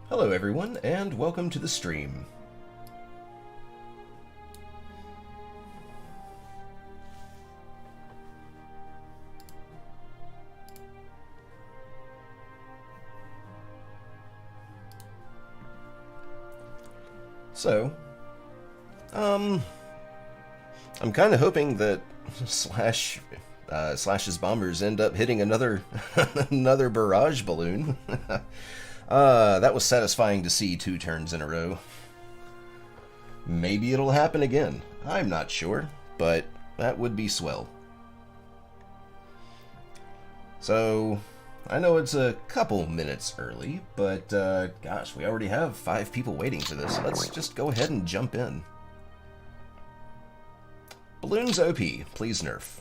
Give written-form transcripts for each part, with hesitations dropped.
Hello everyone, and welcome to the stream. So, I'm kind of hoping that Slash's bombers end up hitting another another barrage balloon. That was satisfying to see 2 turns in a row. Maybe it'll happen again. I'm not sure, but that would be swell. So, I know it's a couple minutes early, but gosh, we already have 5 people waiting for this. Let's just go ahead and jump in. Balloons OP, please nerf.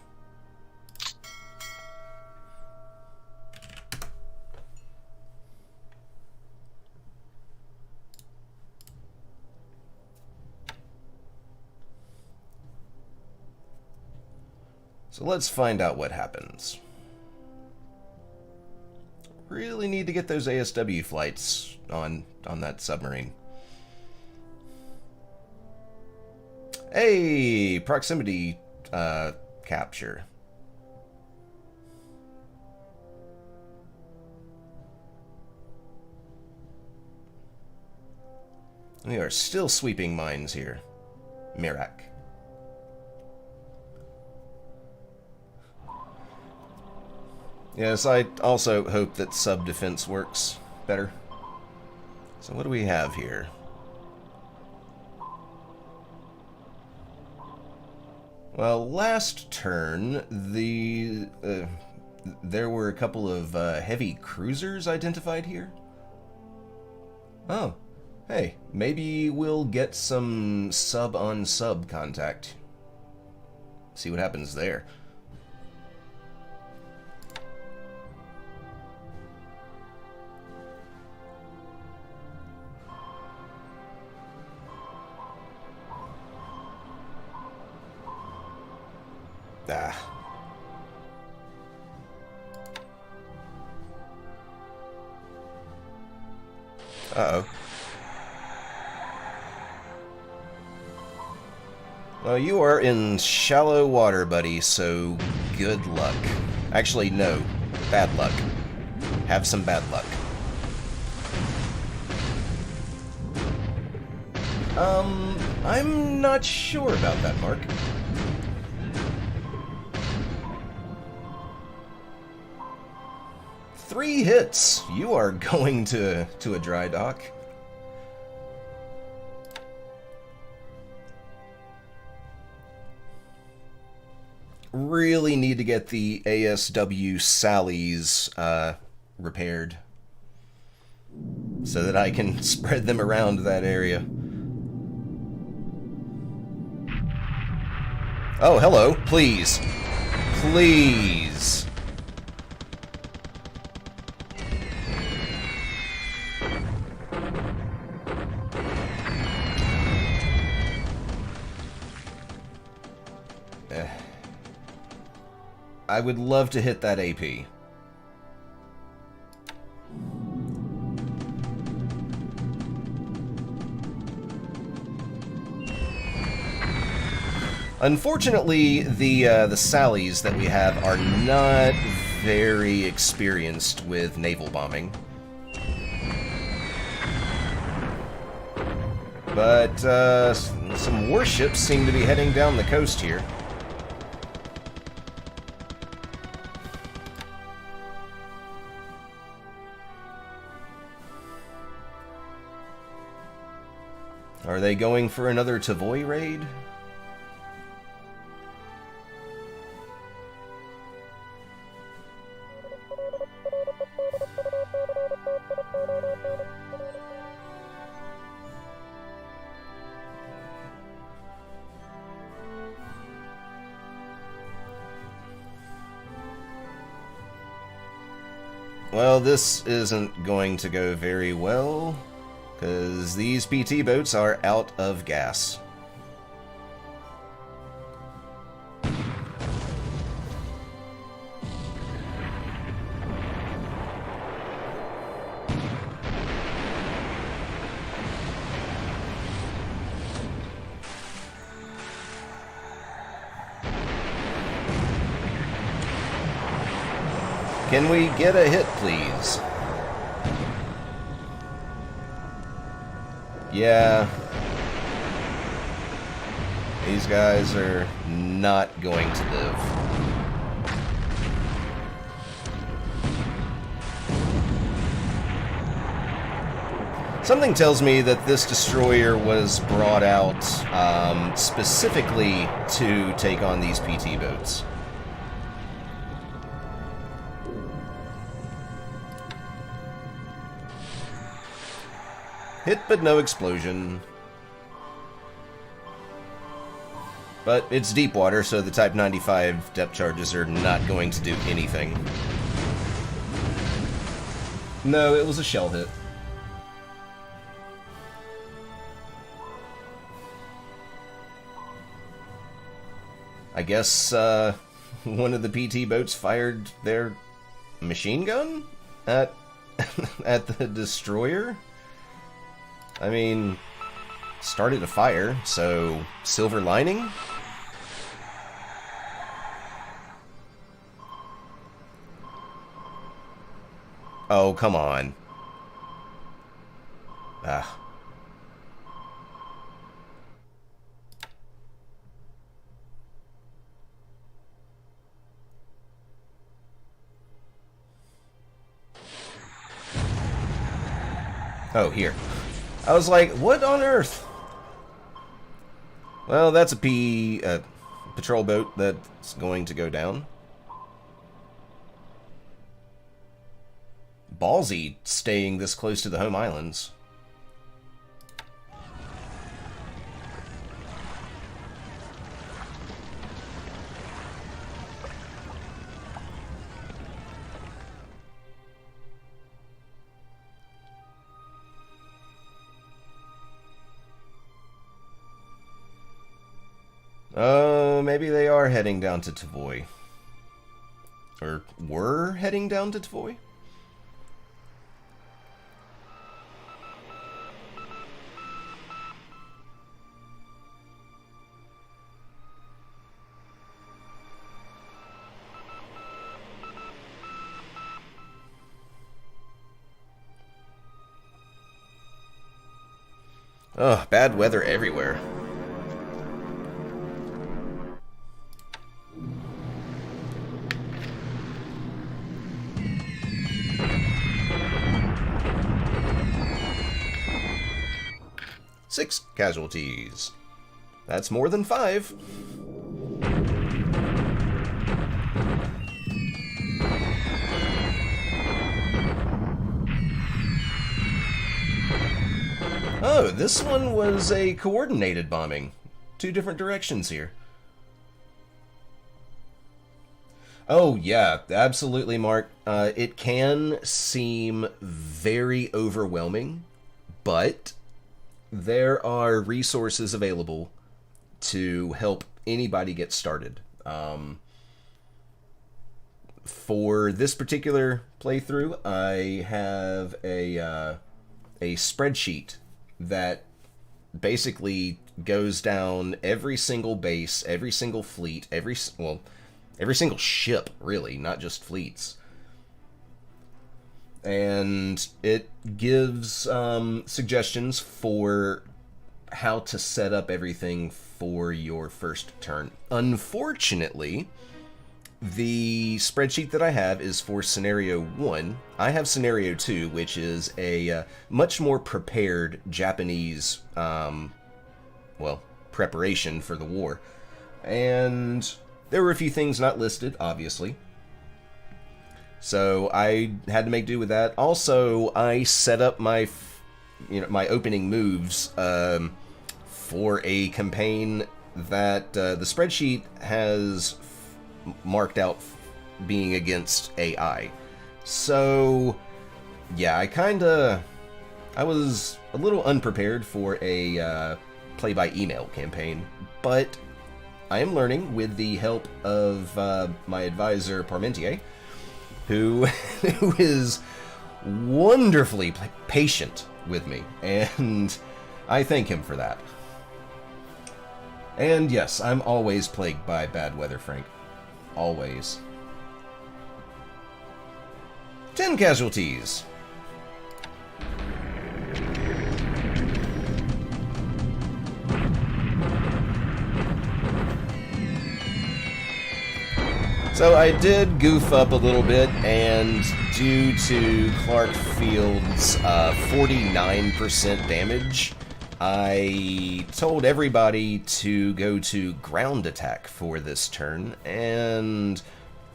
So let's find out what happens. Really need to get those ASW flights on that submarine. Hey, proximity capture. We are still sweeping mines here. Mirak. Yes, I also hope that sub-defense works better. So what do we have here? Well, last turn, there were a couple of heavy cruisers identified here. Oh, hey, maybe we'll get some sub-on-sub contact. See what happens there. Ah. Uh-oh. Well, you are in shallow water, buddy, so good luck. Actually, no. Bad luck. Have some bad luck. I'm not sure about that, Mark. Three hits! You are going to a dry dock. Really need to get the ASW Sallies repaired so that I can spread them around that area. Oh, hello. Please. Please. I would love to hit that AP. Unfortunately, the Sallies that we have are not very experienced with naval bombing. But some warships seem to be heading down the coast here. Are they going for another Tavoy raid? Well, this isn't going to go very well, because these PT boats are out of gas. Can we get a hit, please? Yeah. These guys are not going to live. Something tells me that this destroyer was brought out specifically to take on these PT boats. Hit but no explosion. But it's deep water, so the Type 95 depth charges are not going to do anything. No, it was a shell hit. I guess one of the PT boats fired their machine gun at at the destroyer. I mean, started a fire, so silver lining. Oh, come on. Ah. Oh, here. I was like, what on earth? Well, that's a patrol boat that's going to go down. Ballsy staying this close to the home islands. Oh, maybe they are heading down to Tavoy. Or were heading down to Tavoy? Ugh, bad weather everywhere. Six casualties. That's more than 5. Oh, this one was a coordinated bombing. 2 different directions here. Oh, yeah, absolutely, Mark. It can seem very overwhelming, but there are resources available to help anybody get started. For this particular playthrough, I have a spreadsheet that basically goes down every single base, every single fleet, every single ship, really, not just fleets. And it gives suggestions for how to set up everything for your first turn. Unfortunately, the spreadsheet that I have is for Scenario 1. I have Scenario 2, which is a much more prepared Japanese, preparation for the war. And there were a few things not listed, obviously. So I had to make do with that. Also, I set up my opening moves for a campaign that the spreadsheet has marked out being against AI. So, yeah, I was a little unprepared for a play-by-email campaign, but I am learning with the help of my advisor, Parmentier, who is wonderfully patient with me, and I thank him for that. And yes, I'm always plagued by bad weather, Frank. Always. 10 casualties. So I did goof up a little bit, and due to Clark Field's 49% damage, I told everybody to go to ground attack for this turn, and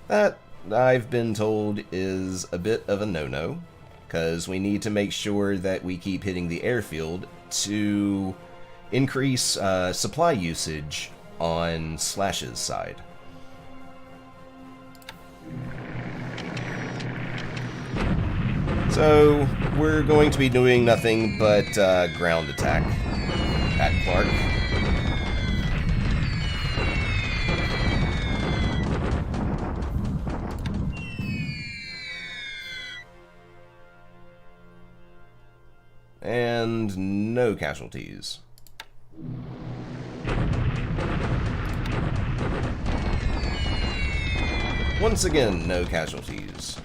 that, I've been told, is a bit of a no-no, because we need to make sure that we keep hitting the airfield to increase supply usage on Slash's side. So, we're going to be doing nothing but ground attack at Clark. And no casualties. Once again, no casualties.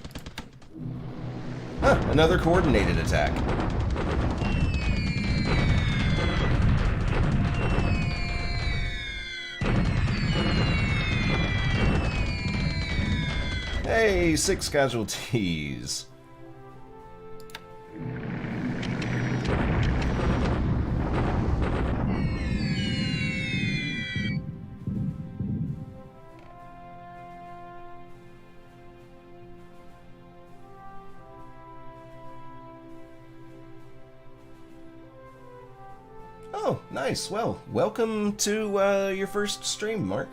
Huh, another coordinated attack. Hey, 6 casualties. Oh, nice. Well, welcome to your first stream, Mark.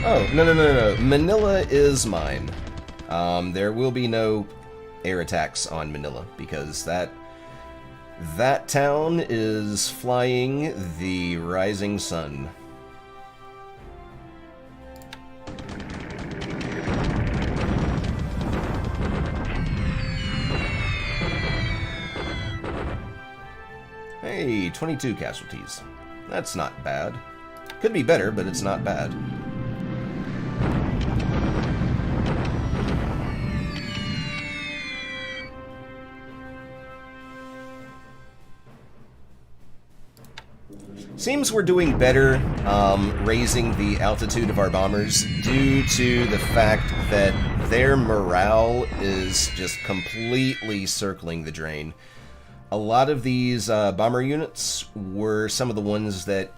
Oh, no. Manila is mine. There will be no air attacks on Manila, because that town is flying the rising sun. Hey, 22 casualties. That's not bad. Could be better, but it's not bad. Seems we're doing better raising the altitude of our bombers due to the fact that their morale is just completely circling the drain. A lot of these bomber units were some of the ones that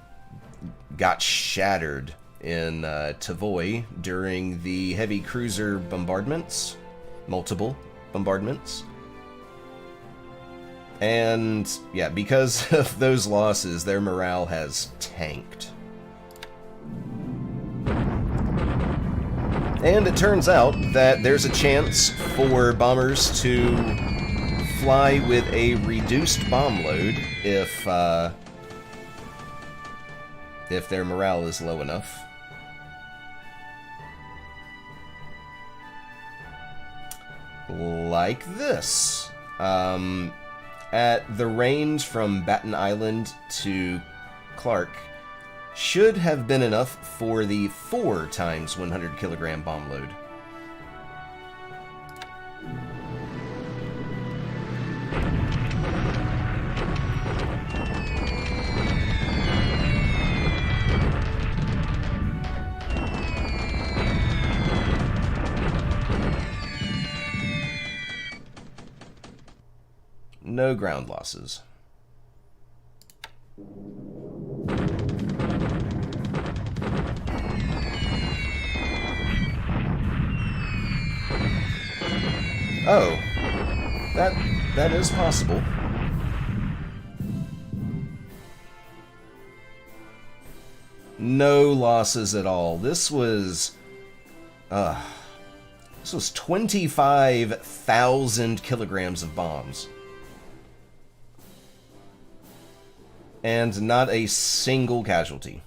got shattered in Tavoy during the heavy cruiser bombardments, multiple bombardments. And yeah, because of those losses, their morale has tanked. And it turns out that there's a chance for bombers to fly with a reduced bomb load if their morale is low enough. Like this. At the range from Batten Island to Clark should have been enough for the 4 times 100 kilogram bomb load. No ground losses. Oh, that is possible. No losses at all. This was 25,000 kilograms of bombs. And not a single casualty.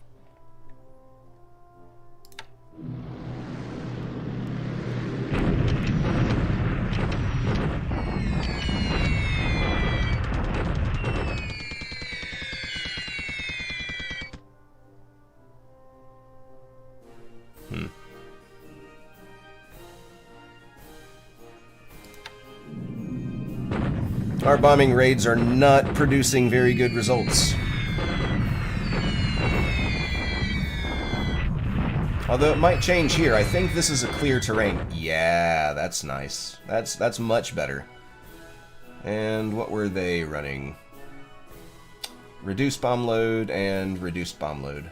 Our bombing raids are not producing very good results. Although it might change here. I think this is a clear terrain. Yeah, that's nice. That's much better. And what were they running? Reduced bomb load and reduced bomb load.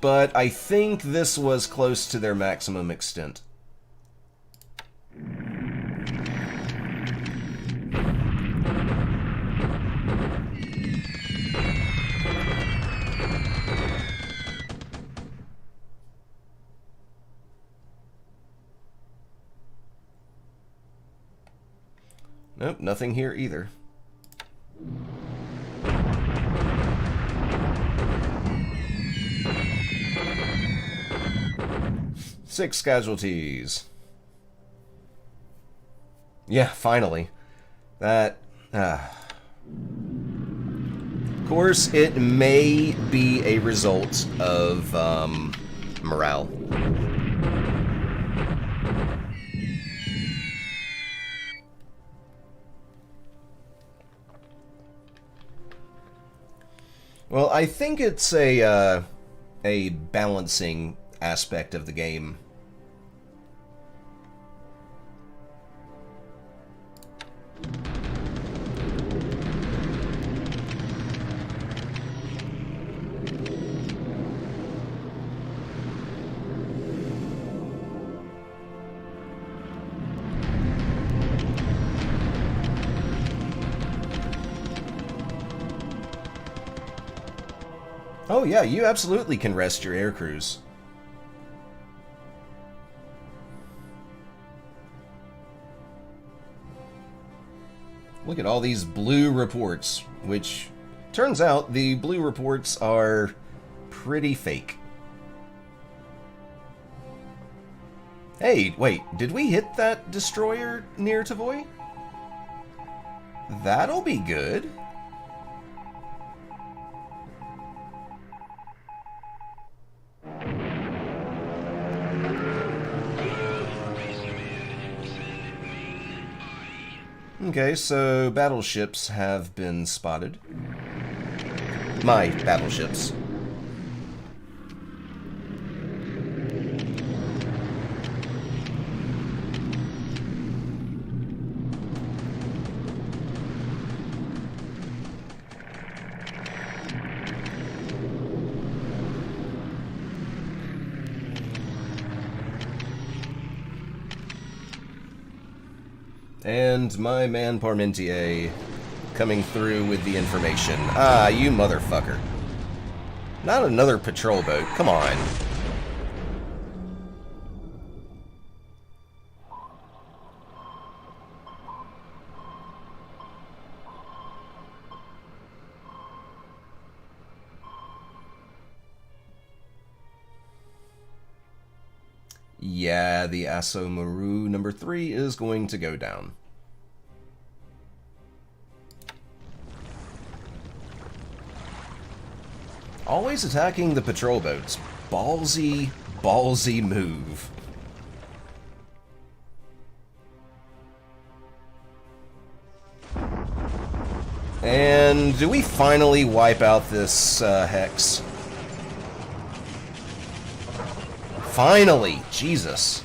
But I think this was close to their maximum extent. Nope, nothing here either. Six casualties. Yeah, finally. That... Of course, it may be a result of morale. Well, I think it's a balancing aspect of the game. Oh yeah, you absolutely can rest your air crews. Look at all these blue reports, which turns out the blue reports are pretty fake. Hey, wait, did we hit that destroyer near Tavoy? That'll be good. Okay, so battleships have been spotted. My battleships. And my man Parmentier coming through with the information. Ah, you motherfucker. Not another patrol boat. Come on. Yeah, the Asso Maru number 3 is going to go down. Always attacking the patrol boats. Ballsy, ballsy move. And do we finally wipe out this hex? Finally! Jesus.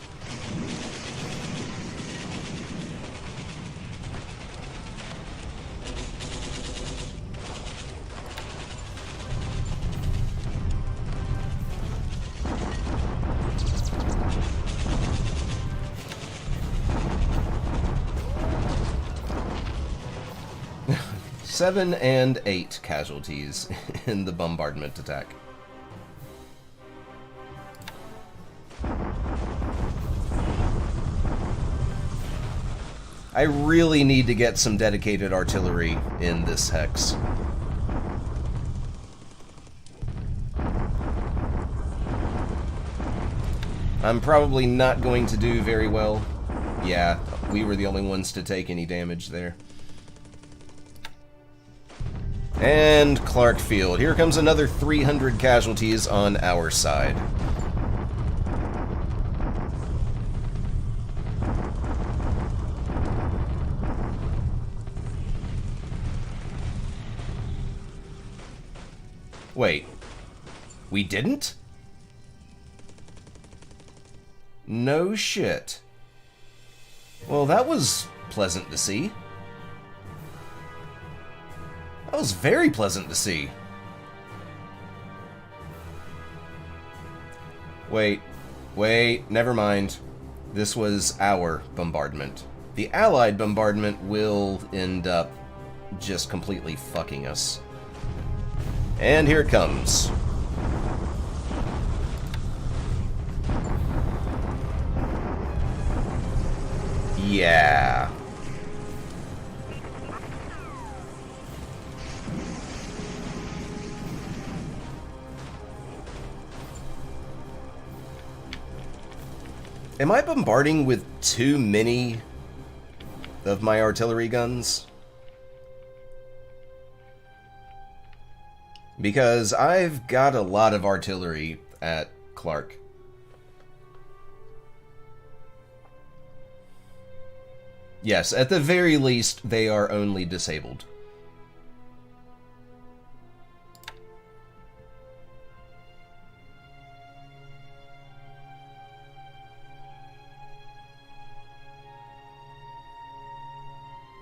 Seven and 8 casualties in the bombardment attack. I really need to get some dedicated artillery in this hex. I'm probably not going to do very well. Yeah, we were the only ones to take any damage there. And Clark Field. Here comes another 300 casualties on our side. Wait. We didn't? No shit. Well, that was pleasant to see. That was very pleasant to see. Wait, never mind. This was our bombardment. The Allied bombardment will end up just completely fucking us. And here it comes. Yeah. Am I bombarding with too many of my artillery guns? Because I've got a lot of artillery at Clark. Yes, at the very least, they are only disabled.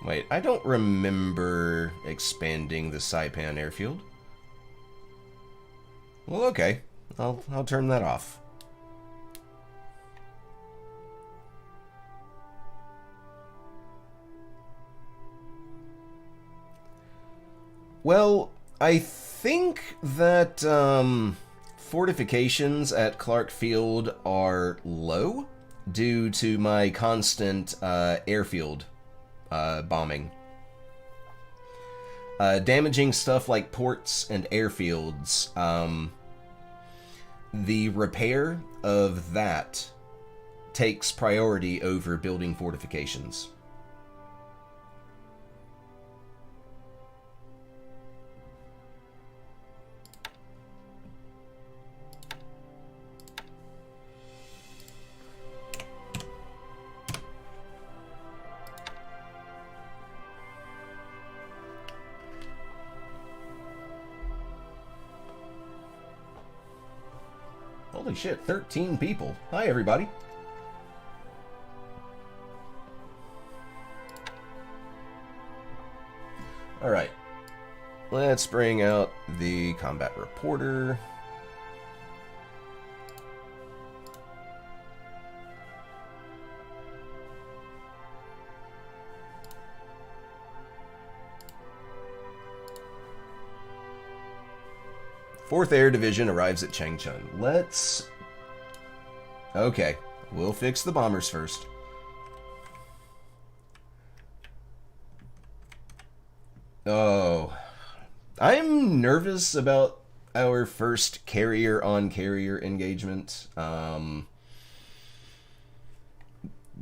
Wait, I don't remember expanding the Saipan airfield. Well, okay. I'll turn that off. Well, I think that fortifications at Clark Field are low due to my constant airfield bombing. Damaging stuff like ports and airfields, the repair of that takes priority over building fortifications. Holy shit, 13 people. Hi, everybody. Alright. Let's bring out the combat reporter. Fourth Air Division arrives at Changchun. Let's... Okay, we'll fix the bombers first. Oh, I'm nervous about our first carrier-on-carrier engagement.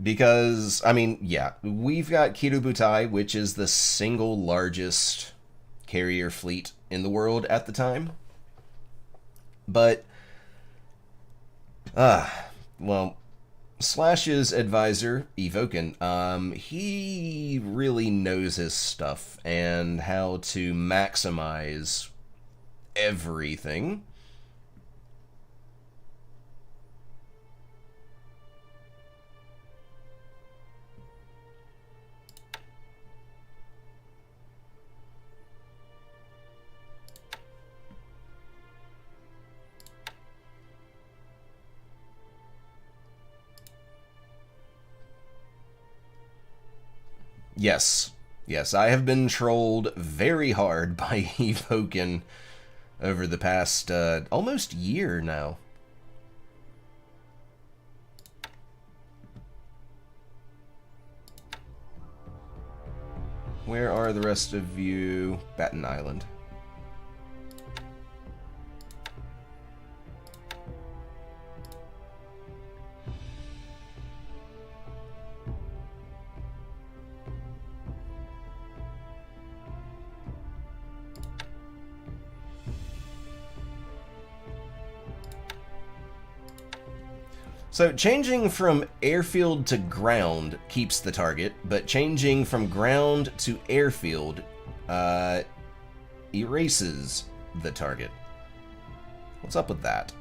Because, I mean, yeah, we've got Kirubutai, which is the single largest carrier fleet in the world at the time. But, well, Slash's advisor, Evoken, he really knows his stuff and how to maximize everything. Yes. Yes, I have been trolled very hard by Evoken over the past, almost year now. Where are the rest of you? Baton Island. So changing from airfield to ground keeps the target, but changing from ground to airfield erases the target. What's up with that?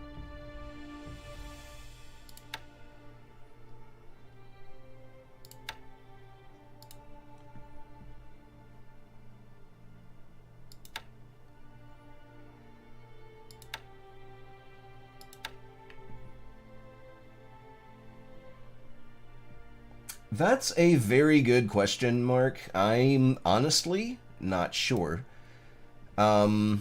That's a very good question, Mark. I'm honestly not sure. I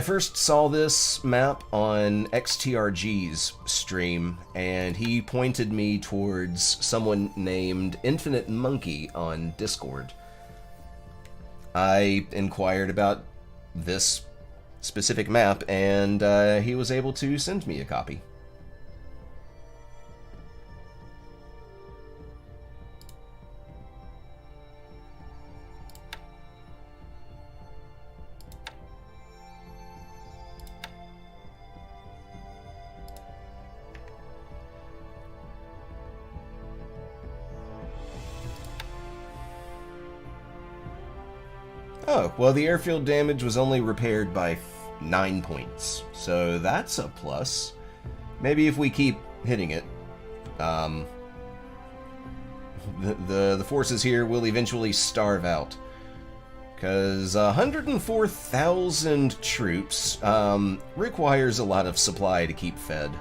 first saw this map on XTRG's stream, and he pointed me towards someone named Infinite Monkey on Discord. I inquired about this specific map, and he was able to send me a copy. Oh, well, the airfield damage was only repaired by 9 points, so that's a plus. Maybe if we keep hitting it, the forces here will eventually starve out. Because 104,000 troops requires a lot of supply to keep fed.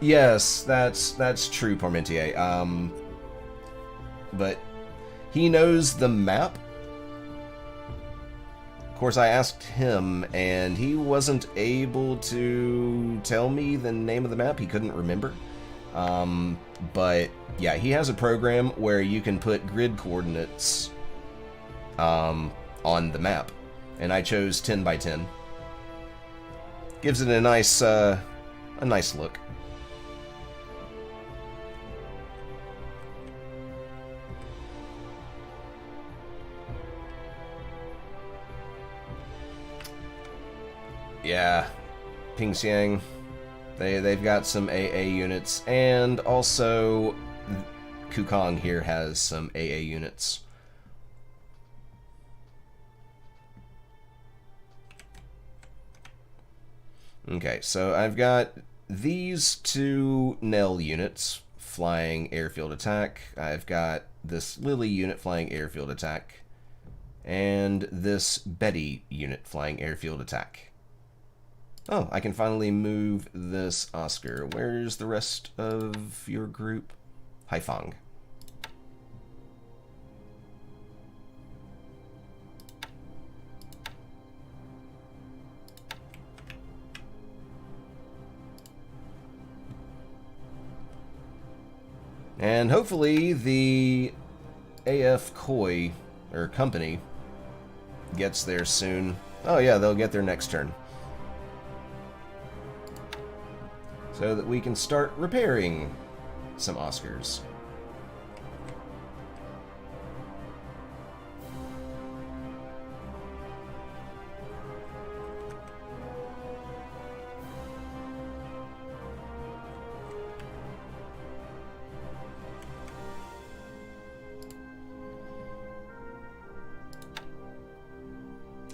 Yes, that's true, Parmentier. But he knows the map. Of course, I asked him, and he wasn't able to tell me the name of the map. He couldn't remember. But yeah, he has a program where you can put grid coordinates on the map, and I chose 10 by 10. Gives it a nice look. Yeah, Pingxiang, they've got some AA units, and also Kukong here has some AA units. Okay, so I've got these two Nell units flying airfield attack. I've got this Lily unit flying airfield attack, and this Betty unit flying airfield attack. Oh, I can finally move this Oscar. Where's the rest of your group? Haifang. And hopefully the AF Koi, or company, gets there soon. Oh yeah, they'll get there next turn. So that we can start repairing some Oscars.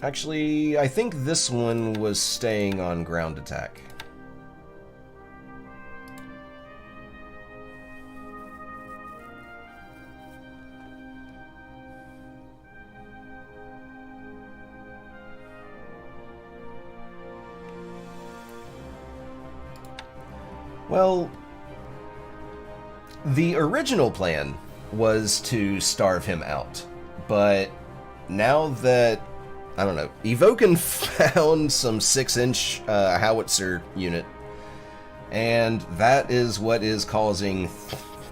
Actually, I think this one was staying on ground attack. Well, the original plan was to starve him out, but now that, I don't know, Evoken found some 6-inch howitzer unit, and that is what is causing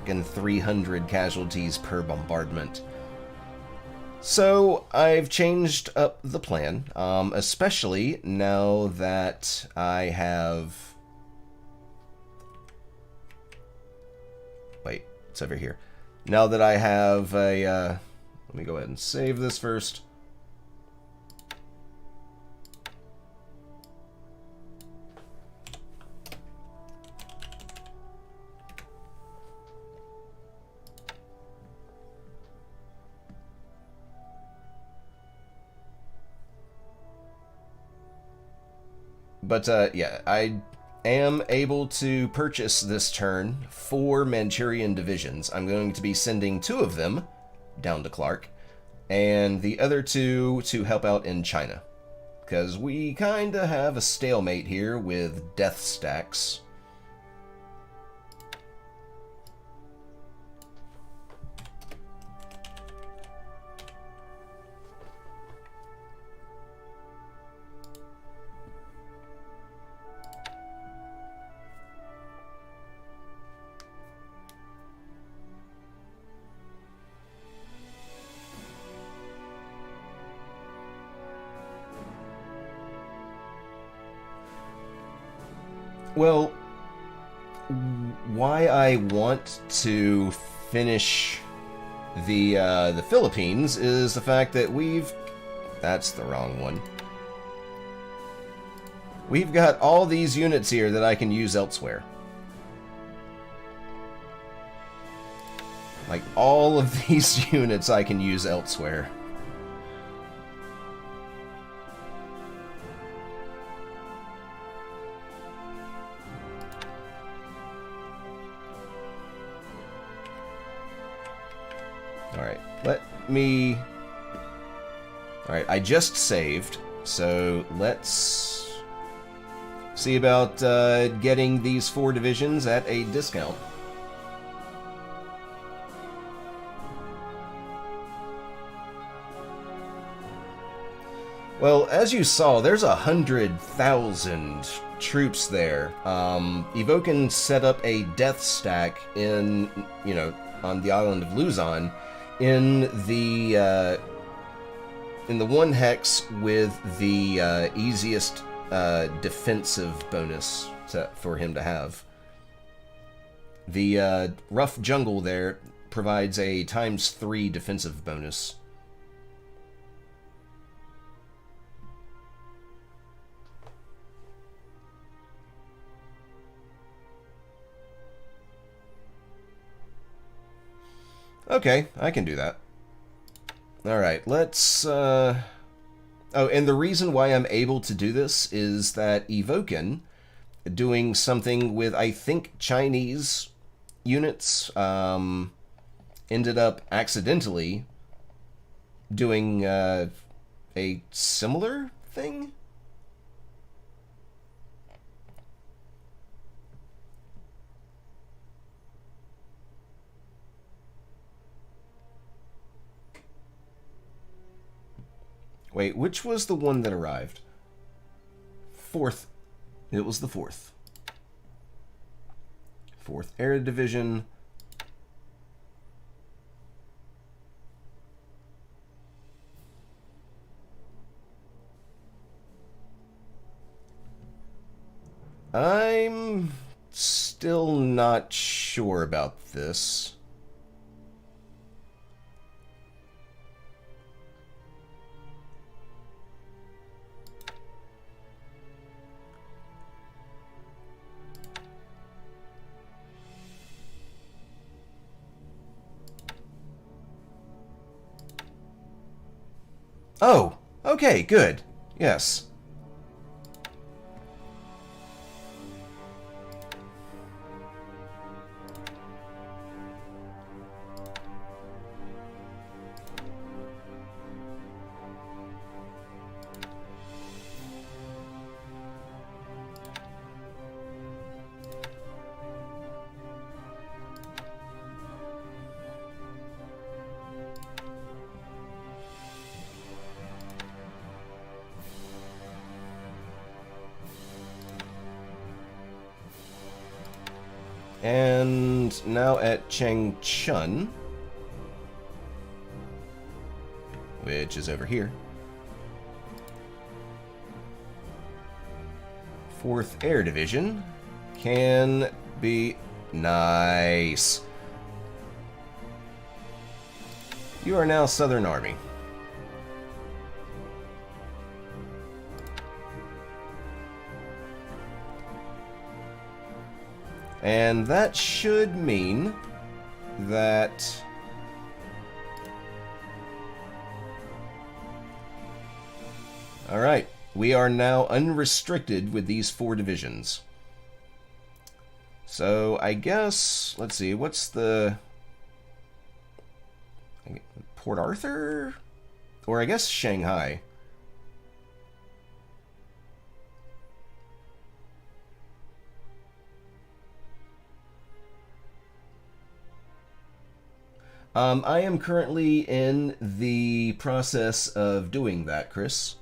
300 casualties per bombardment. So I've changed up the plan, especially now that I have... Wait, it's over here. Now that I have a... let me go ahead and save this first. But yeah, I am able to purchase this turn 4 Manchurian divisions. I'm going to be sending 2 of them down to Clark, and the other 2 to help out in China. Because we kinda have a stalemate here with death stacks. Well, why I want to finish the Philippines is the fact that that's the wrong one. We've got all these units here that I can use elsewhere. Like, all of these units I can use elsewhere. Alright, Alright, I just saved, so let's see about getting these 4 divisions at a discount. Well, as you saw, there's 100,000 troops there. Evoken set up a death stack in, on the island of Luzon, in the 1 hex with the easiest defensive bonus for him to have. The rough jungle there provides a ×3 defensive bonus. Okay, I can do that. Alright, let's... Oh, and the reason why I'm able to do this is that Evoken, doing something with, I think, Chinese units, ended up accidentally doing a similar thing? Wait, which was the one that arrived? 4th. It was the 4th. 4th Air Division. I'm still not sure about this. Oh, okay, good. Yes. And now at Changchun, which is over here. 4th Air Division can be nice. You are now Southern Army. And that should mean that alright, We are now unrestricted with these 4 divisions. So I guess, let's see, what's the... Port Arthur? Or I guess Shanghai. I am currently in the process of doing that, Chris.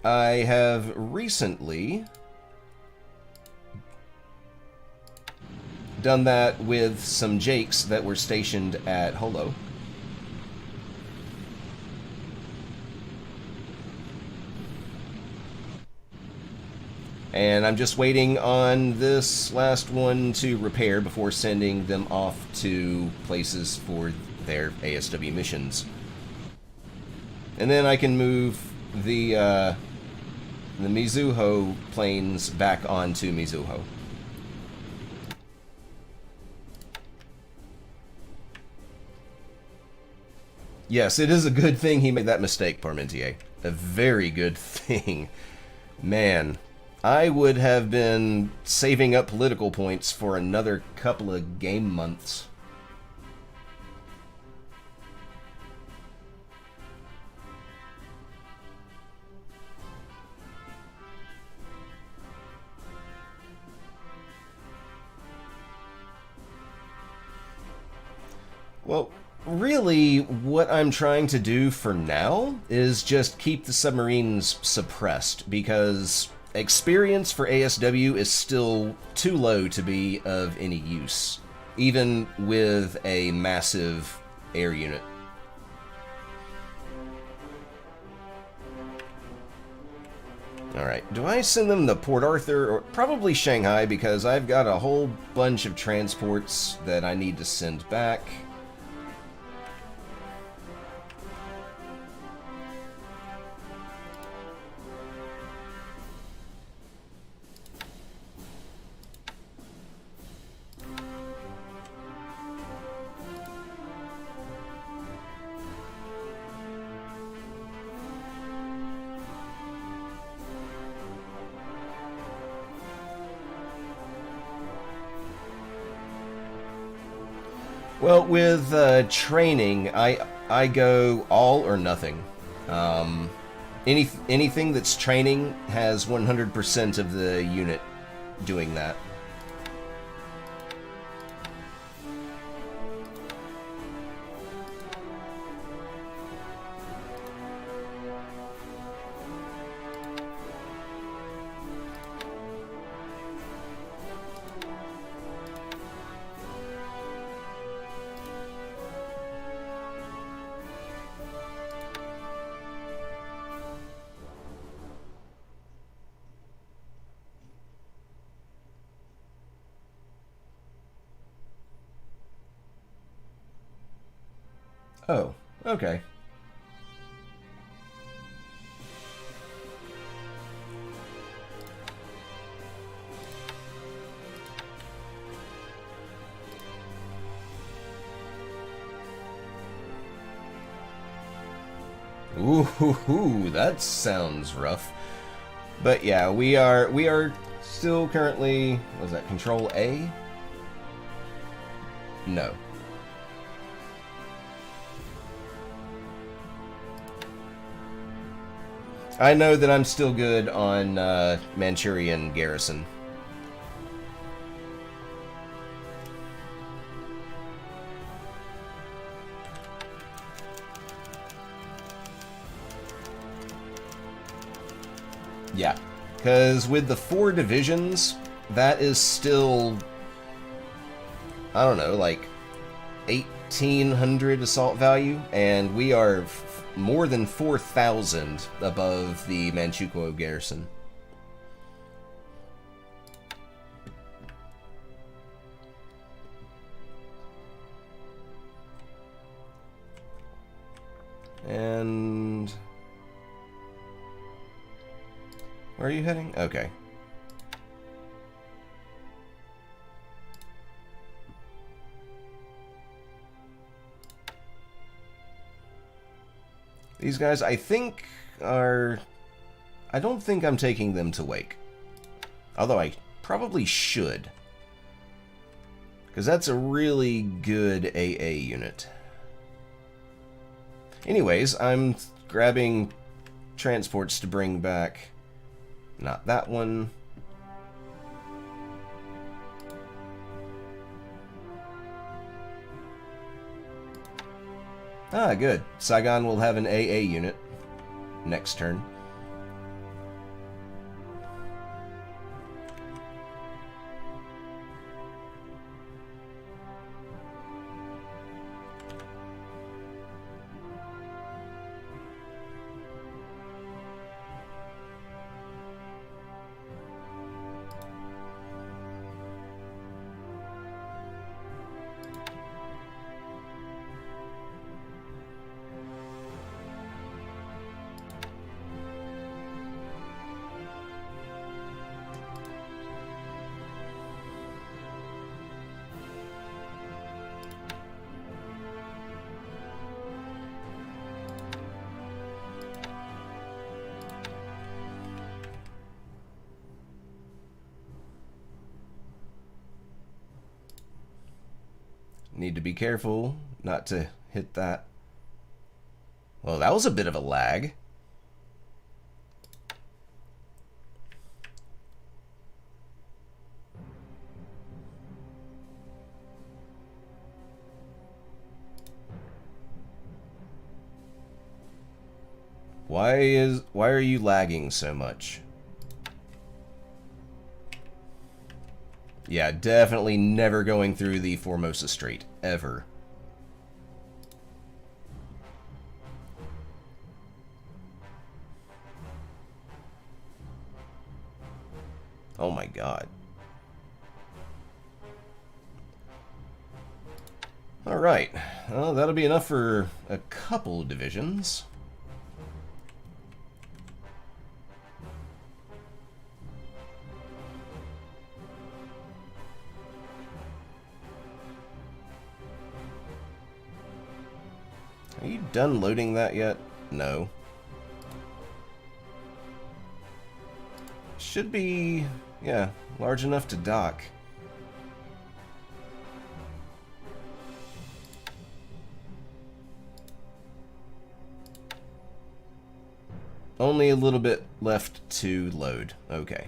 I have recently done that with some Jakes that were stationed at Holo. And I'm just waiting on this last one to repair before sending them off to places for their ASW missions. And then I can move the Mizuho planes back onto Mizuho. Yes, it is a good thing he made that mistake, Parmentier. A very good thing. Man, I would have been saving up political points for another couple of game months. Well, really, what I'm trying to do for now is just keep the submarines suppressed, because experience for ASW is still too low to be of any use, even with a massive air unit. Alright, do I send them to Port Arthur, or probably Shanghai, because I've got a whole bunch of transports that I need to send back. Well, with training, I go all or nothing. Anything that's training has 100% of the unit doing that. Oh, okay. Ooh, that sounds rough. But yeah, we are still currently, was that Control A? No. I know that I'm still good on Manchurian Garrison. Yeah, because with the 4 divisions, that is still, I don't know, like 1,800 assault value, and we are more than 4,000 above the Manchukuo garrison. And where are you heading? Okay. These guys, I think, are... I don't think I'm taking them to Wake. Although I probably should. Because that's a really good AA unit. Anyways, I'm grabbing transports to bring back... Not that one. Ah, good. Saigon will have an AA unit next turn. Need to be careful not to hit that. Well, that was a bit of a lag. Why are you lagging so much? Yeah, definitely never going through the Formosa Strait, ever. Oh my god. Alright, well, that'll be enough for a couple divisions. Are you done loading that yet? No. Should be, yeah, large enough to dock. Only a little bit left to load. Okay.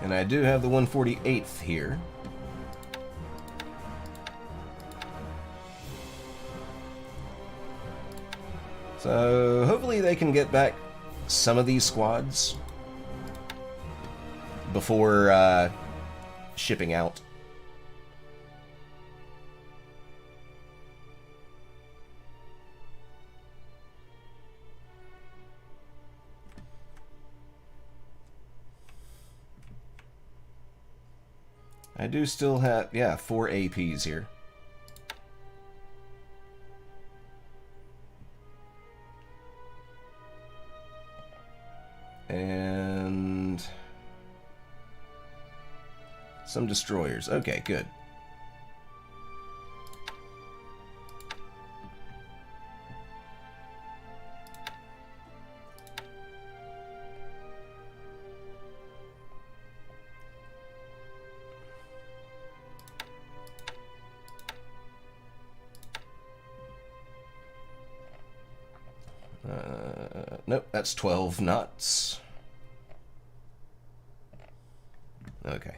And I do have the 148th here. So hopefully they can get back some of these squads before shipping out. I do still have, yeah, 4 APs here. And some destroyers. Okay, good. Nope, that's 12 knots. Okay.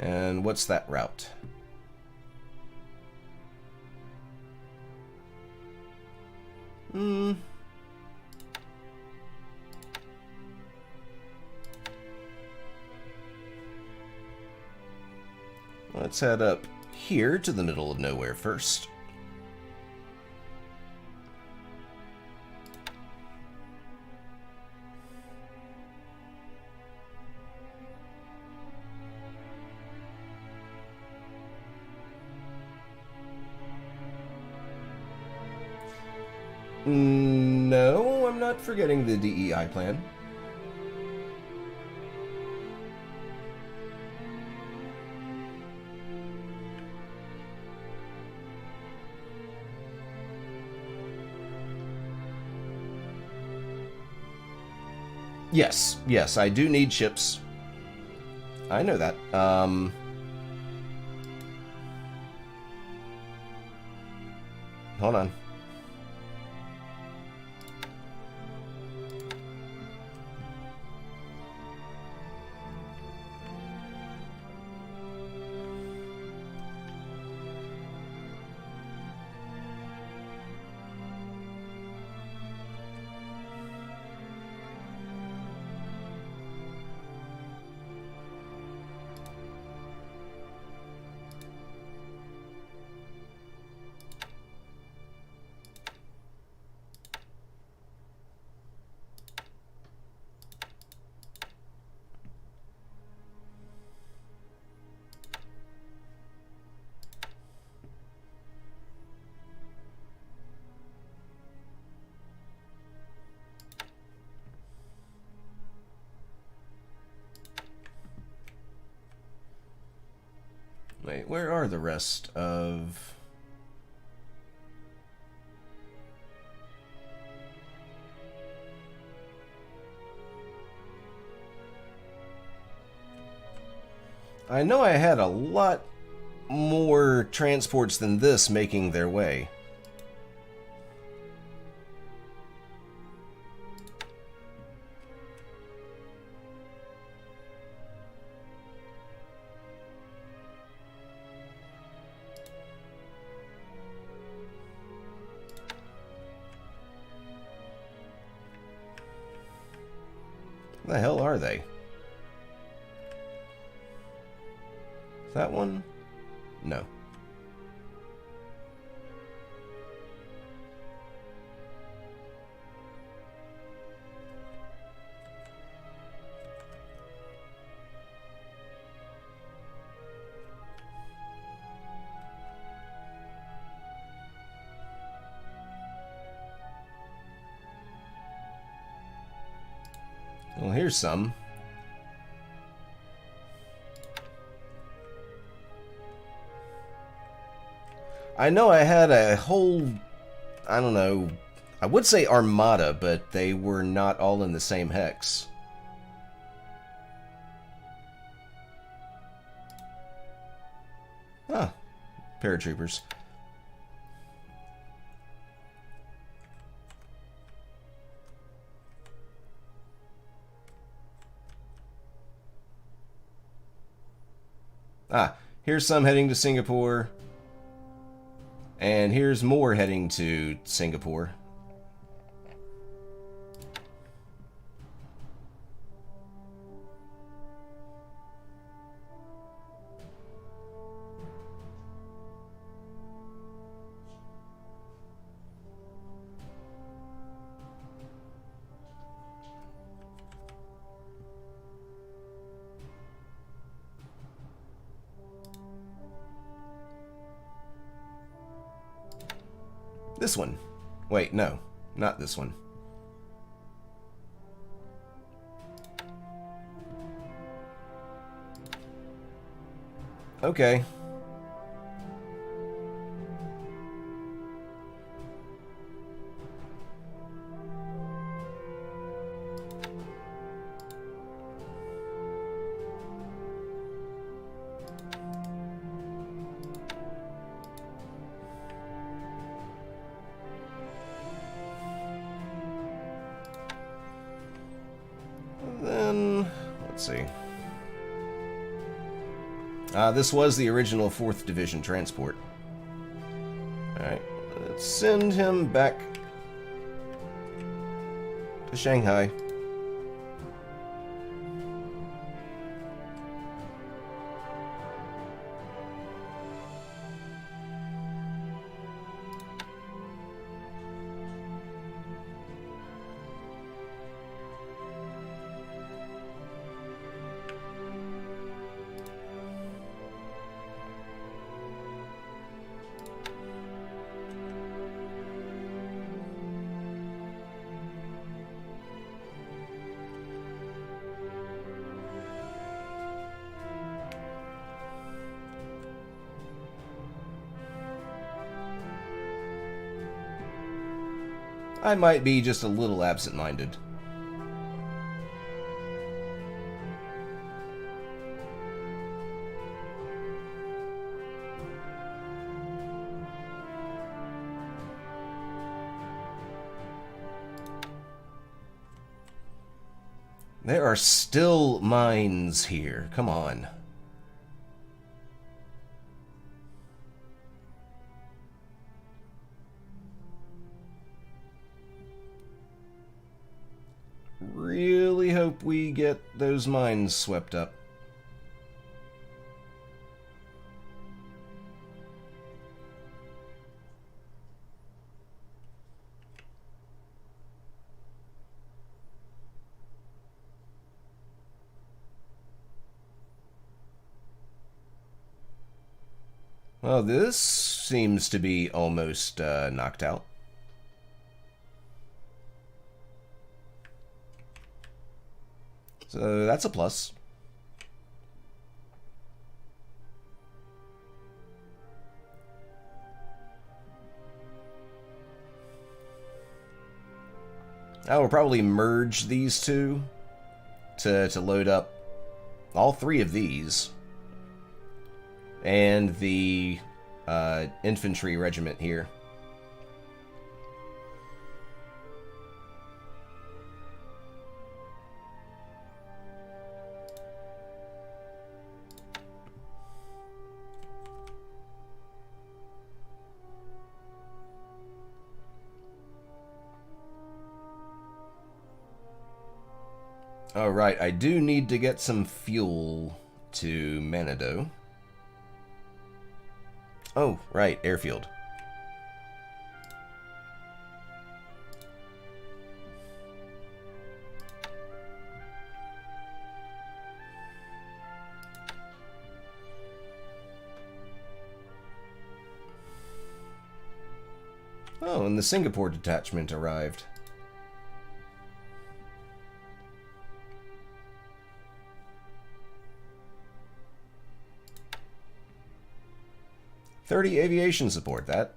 And what's that route? Hmm. Let's head up here to the middle of nowhere first. No, I'm not forgetting the DEI plan. Yes, I do need ships. I know that. Hold on. Wait, where are the rest of... I know I had a lot more transports than this making their way. Where the hell are they? That one? No. Well, here's some. I know I had a whole, I don't know, I would say armada, but they were not all in the same hex. Ah, paratroopers. Ah, here's some heading to Singapore. And here's more heading to Singapore. This one. Wait, no. Not this one. Okay. Then, let's see. This was the original 4th Division transport. Alright, let's send him back to Shanghai. I might be just a little absent-minded. There are still mines here. Come on. Really hope we get those mines swept up. Well, this seems to be almost knocked out. So that's a plus. I will probably merge these two to load up all three of these. And the infantry regiment here. All right, I do need to get some fuel to Manado. Oh, right, airfield. Oh, and the Singapore detachment arrived. $30 aviation support. That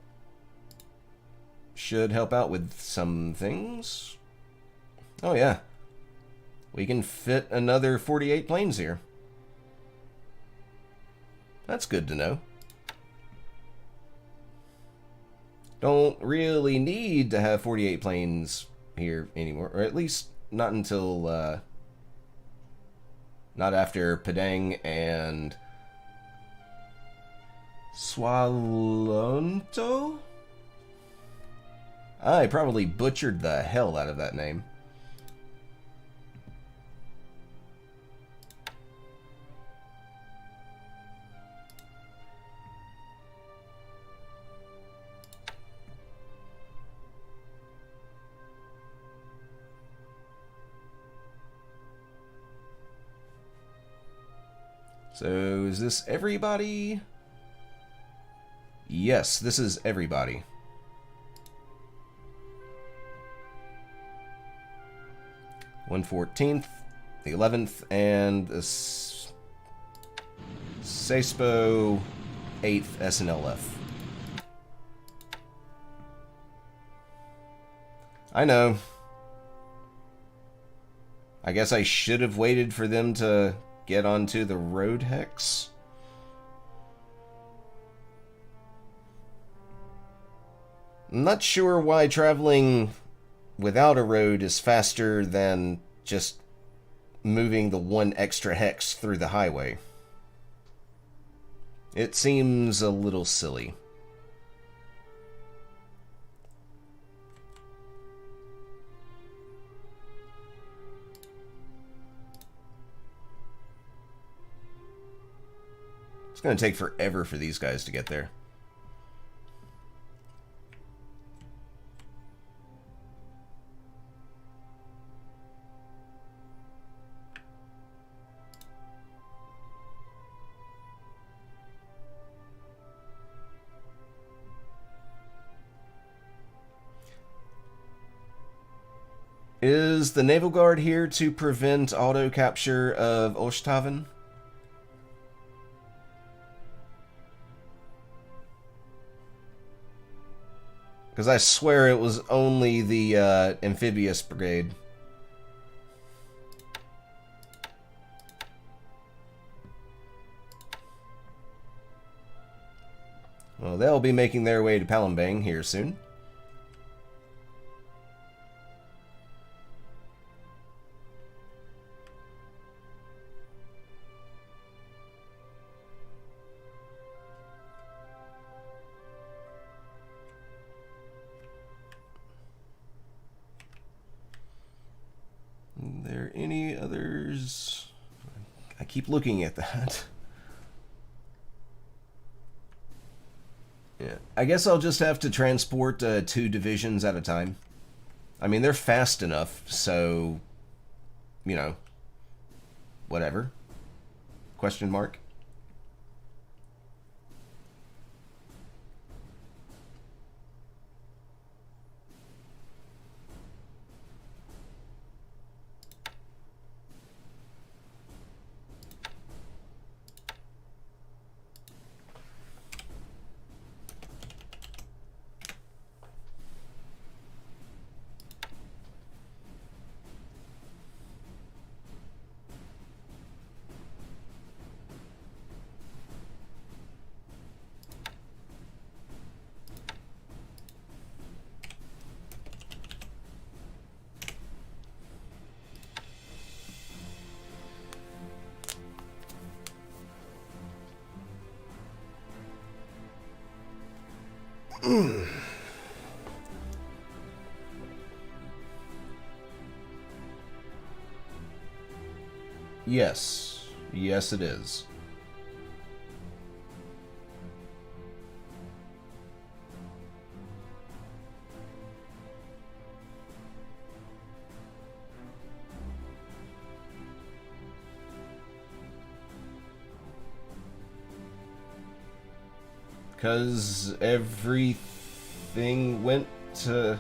should help out with some things. Oh yeah. We can fit another 48 planes here. That's good to know. Don't really need to have 48 planes here anymore. Or at least not until, not after Padang and Swalonto? I probably butchered the hell out of that name. So, is this everybody? Yes, this is everybody. 114th, the 11th, and the SESPO 8th SNLF. I know. I guess I should have waited for them to get onto the road hex. I'm not sure why traveling without a road is faster than just moving the one extra hex through the highway. It seems a little silly. It's going to take forever for these guys to get there. Is the Naval Guard here to prevent auto capture of Osthaven? Because I swear it was only the amphibious brigade. Well, they'll be making their way to Palembang here soon. Are there any others? I keep looking at that. Yeah, I guess I'll just have to transport 2 divisions at a time. I mean, they're fast enough, so, you know, whatever. Question mark. Yes. Yes, it is. Because everything went to...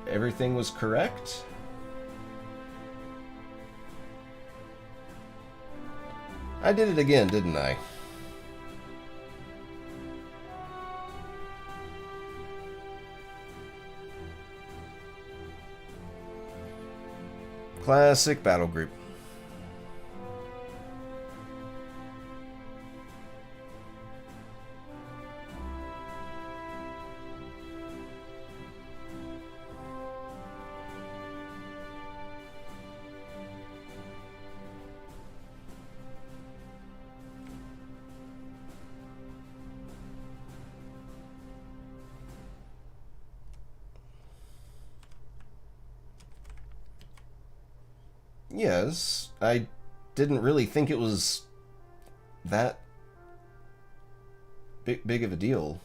Everything was correct? I did it again, didn't I? Classic battle group. Yes, I didn't really think it was that big of a deal.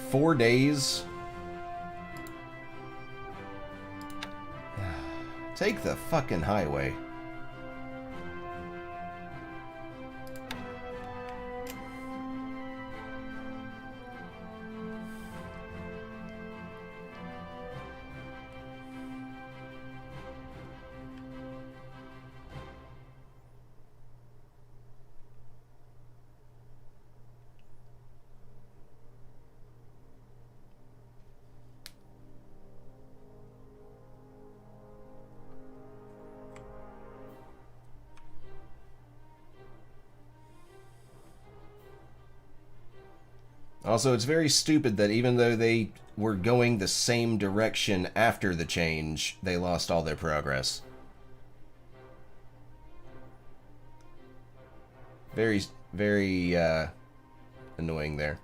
4 days? Take the fucking highway. Also, it's very stupid that even though they were going the same direction after the change, they lost all their progress. Very, very annoying there.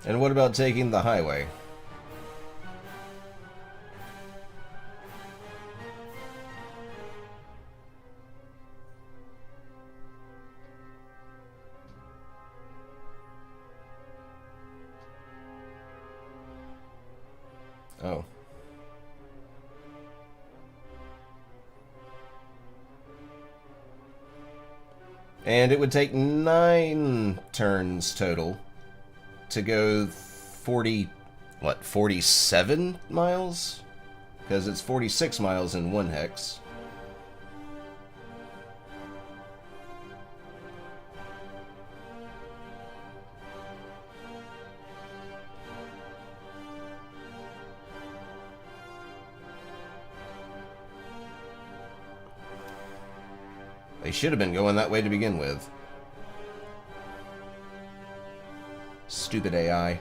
And what about taking the highway? Oh. And it would take 9 turns total to go 47 miles? Because it's 46 miles in 1 hex. They should have been going that way to begin with. Stupid AI.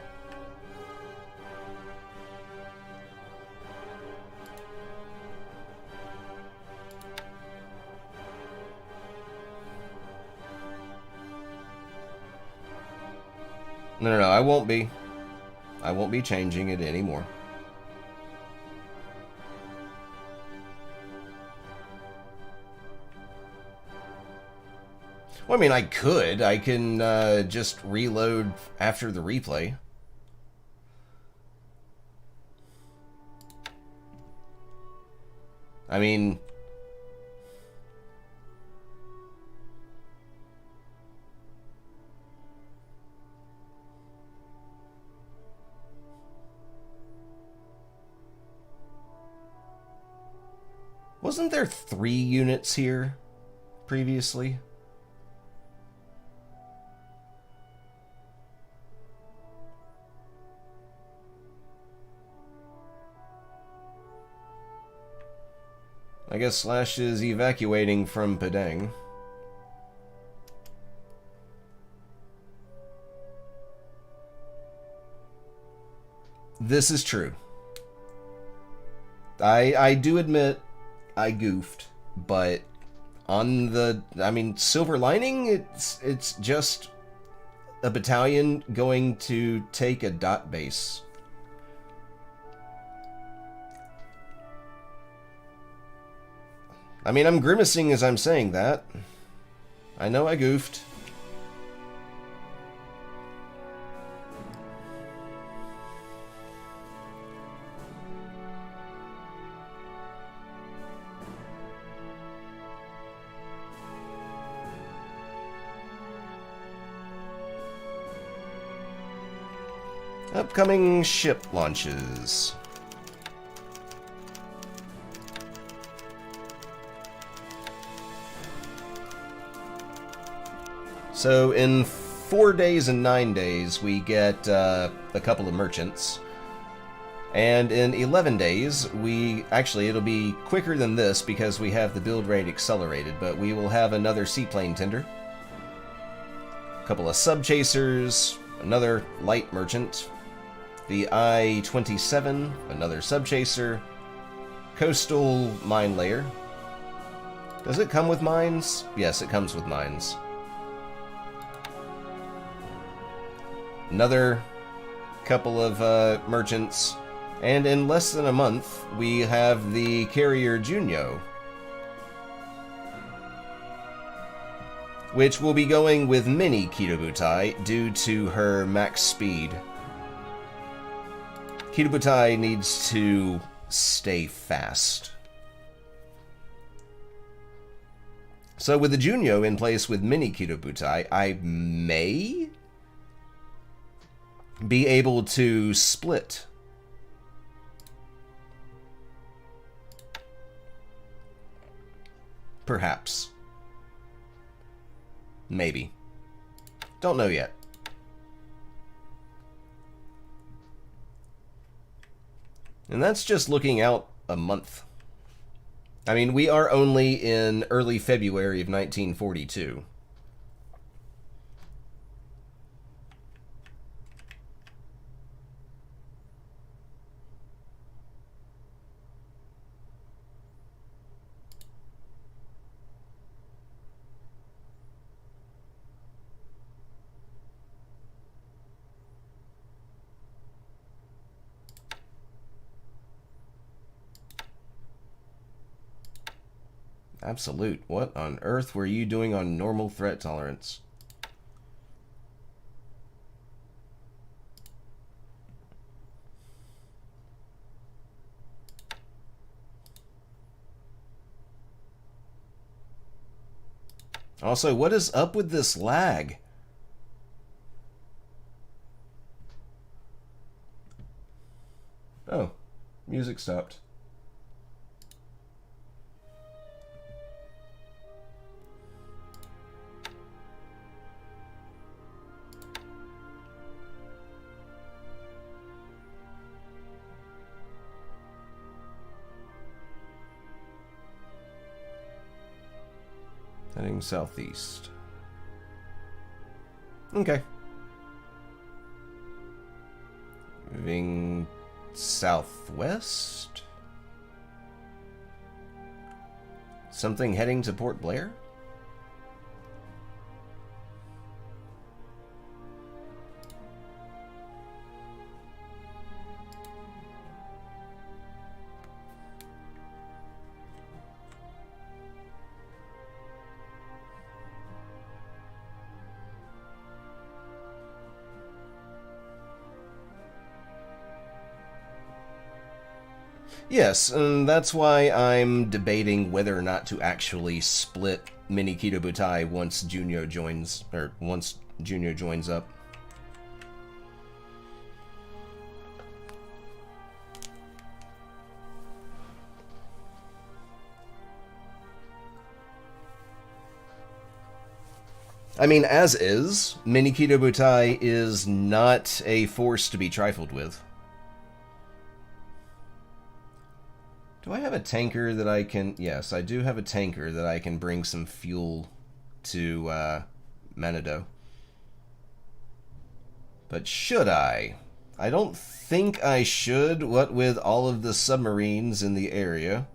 No, I won't be. I won't be changing it anymore. Well, I mean, I could. I can just reload after the replay. I mean... Wasn't there 3 units here previously? I guess Slash is evacuating from Padang. This is true. I do admit I goofed, but on the, I mean, silver lining, it's just a battalion going to take a dot base. I mean, I'm grimacing as I'm saying that. I know I goofed. Upcoming ship launches. So in 4 days and 9 days, we get a couple of merchants. And in 11 days, it'll be quicker than this because we have the build rate accelerated, but we will have another seaplane tender, a couple of sub-chasers, another light merchant, the I-27, another sub-chaser, coastal mine layer. Does it come with mines? Yes, it comes with mines. Another couple of merchants. And in less than a month, we have the carrier Junyo, which will be going with mini Kidobutai due to her max speed. Kidobutai needs to stay fast. So with the Junyo in place with mini Kidobutai, I may be able to split. Perhaps. Maybe. Don't know yet. And that's just looking out a month. I mean, we are only in early February of 1942. Absolute. What on earth were you doing on normal threat tolerance? Also, what is up with this lag? Oh, music stopped. Heading southeast. Okay. Moving southwest. Something heading to Port Blair? Yes, and that's why I'm debating whether or not to actually split Mini Kidobutai once Junyo joins up. I mean, as is, Mini Kidobutai is not a force to be trifled with. Do I have a tanker that I can... Yes, I do have a tanker that I can bring some fuel to Manado. But should I? I don't think I should, what with all of the submarines in the area.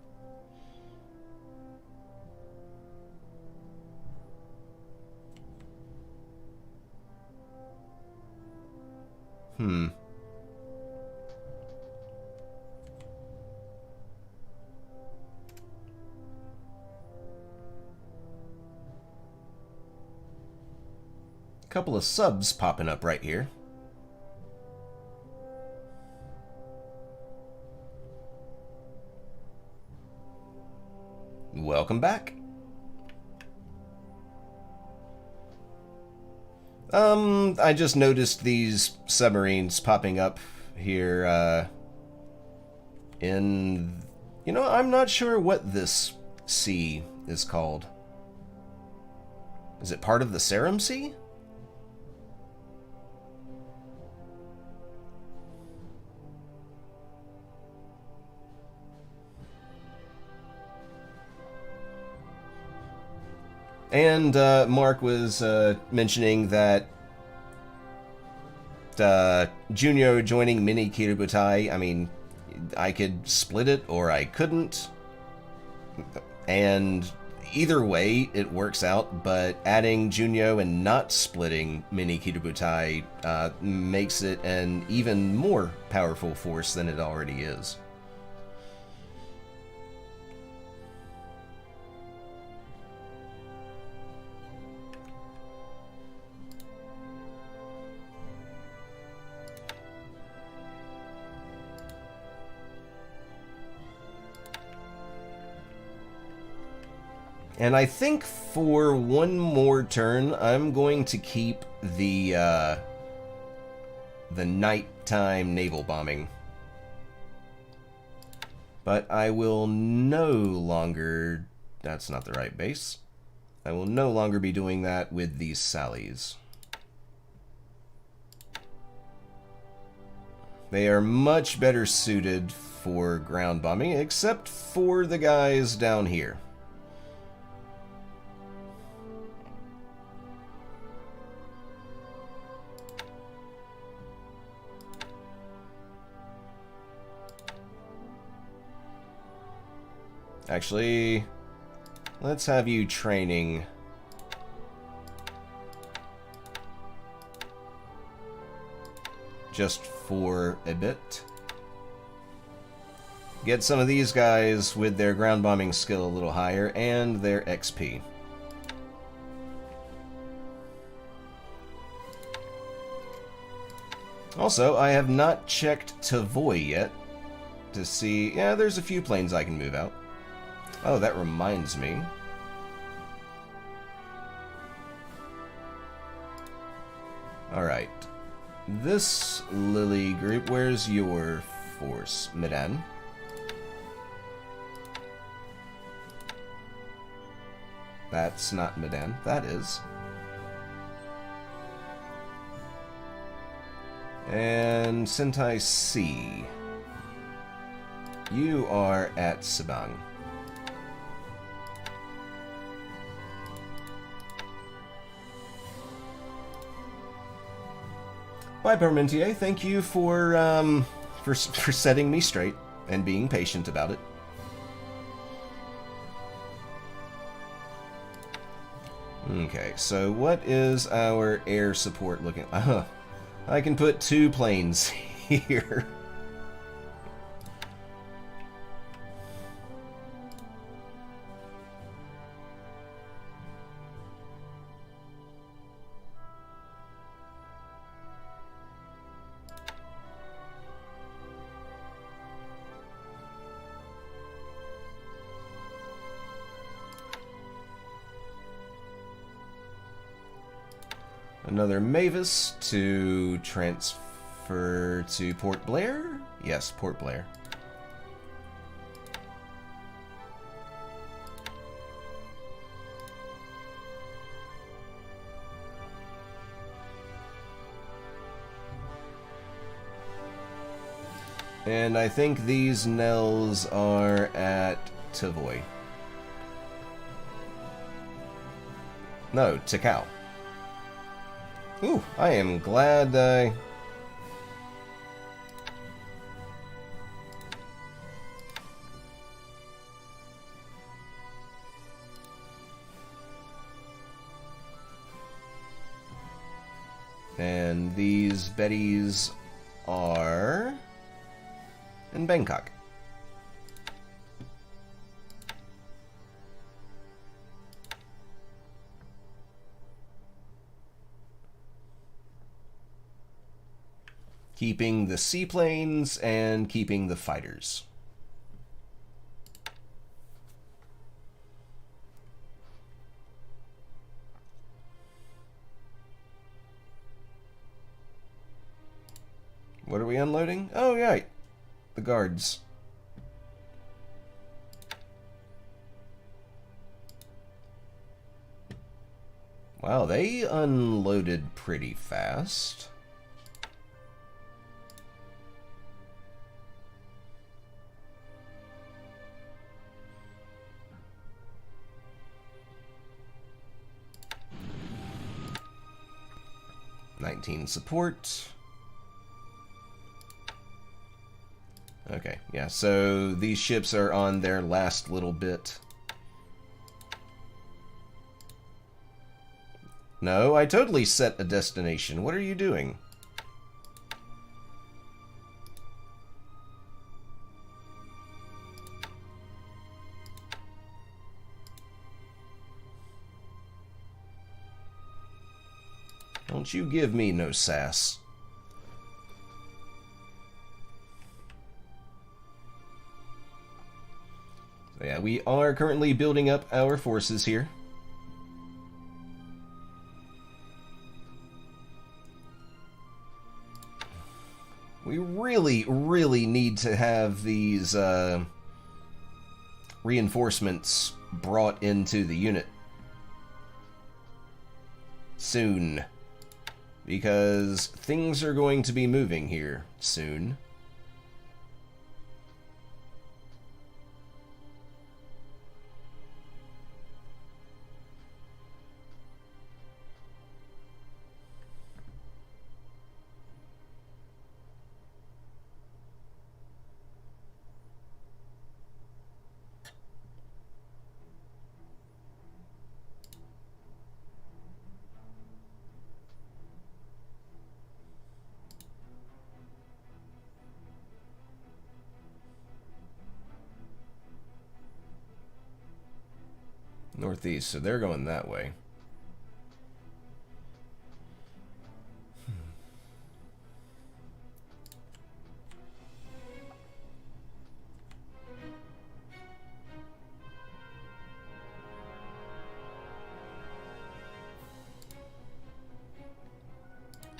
Couple of subs popping up right here. Welcome back. I just noticed these submarines popping up here, in... You know, I'm not sure what this sea is called. Is it part of the Serum Sea? And Mark was mentioning that Junyo joining Mini Kirubutai, I mean, I could split it or I couldn't. And either way, it works out, but adding Junyo and not splitting Mini Kirubutai makes it an even more powerful force than it already is. And I think for one more turn, I'm going to keep the nighttime naval bombing. But I will no longer... That's not the right base. I will no longer be doing that with these sallies. They are much better suited for ground bombing, except for the guys down here. Actually, let's have you training. Just for a bit. Get some of these guys with their ground bombing skill a little higher and their XP. Also, I have not checked Tavoy yet to see... Yeah, there's a few planes I can move out. Oh, that reminds me. Alright. This Lily group, where's your force, Medan? That's not Medan, that is. And Sentai C. You are at Sabang. Bye, Parmentier. Thank you for setting me straight and being patient about it. Okay, so what is our air support looking? I can put 2 planes here. Another Mavis to transfer to Port Blair? Yes, Port Blair. And I think these Nells are at Tavoy. No, Takao. Ooh, I am glad I... And these Bettys are in Bangkok. Keeping the seaplanes and keeping the fighters. What are we unloading? Oh, yeah, the guards. Wow, they unloaded pretty fast. $19 support. Okay, yeah, so these ships are on their last little bit. No, I totally set a destination. What are you doing? Don't you give me no sass. So yeah, we are currently building up our forces here. We really need to have these reinforcements brought into the unit soon, because things are going to be moving here soon. Northeast, so they're going that way.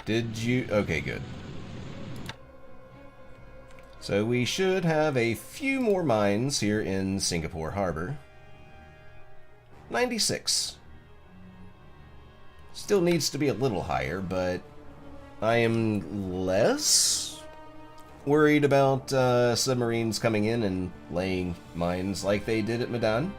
Did you... Okay, good. So we should have a few more mines here in Singapore Harbor. 96. Still needs to be a little higher, but I am less worried about submarines coming in and laying mines like they did at Medan.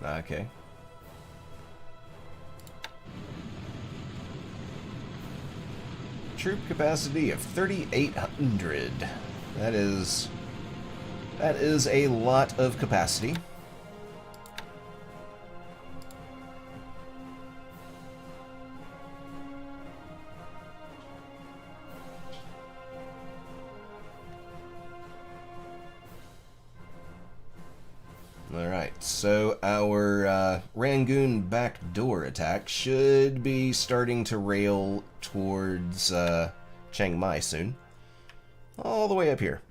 Okay. Troop capacity of 3,800. That is a lot of capacity. Alright, so our Rangoon backdoor attack should be starting to rail towards Chiang Mai soon. All the way up here.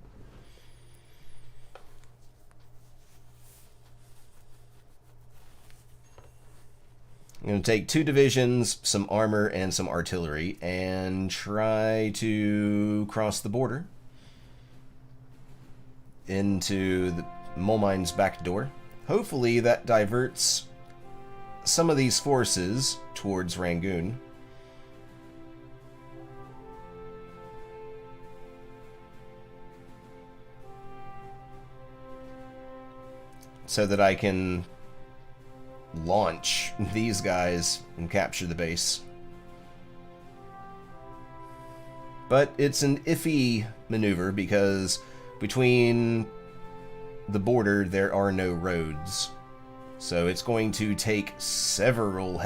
I'm going to take 2 divisions, some armor, and some artillery, and try to cross the border into the Molmine's back door. Hopefully that diverts some of these forces towards Rangoon. so that I can launch these guys and capture the base. But it's an iffy maneuver because between the border there are no roads. So it's going to take several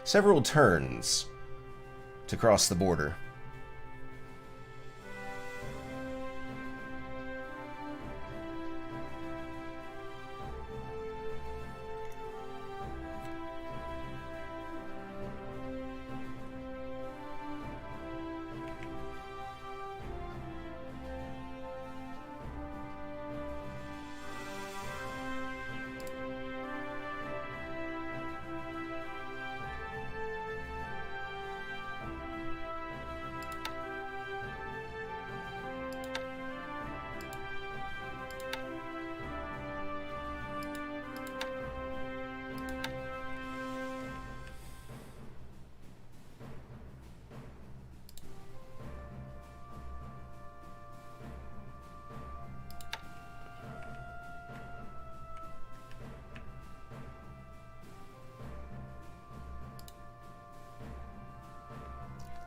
several turns to cross the border.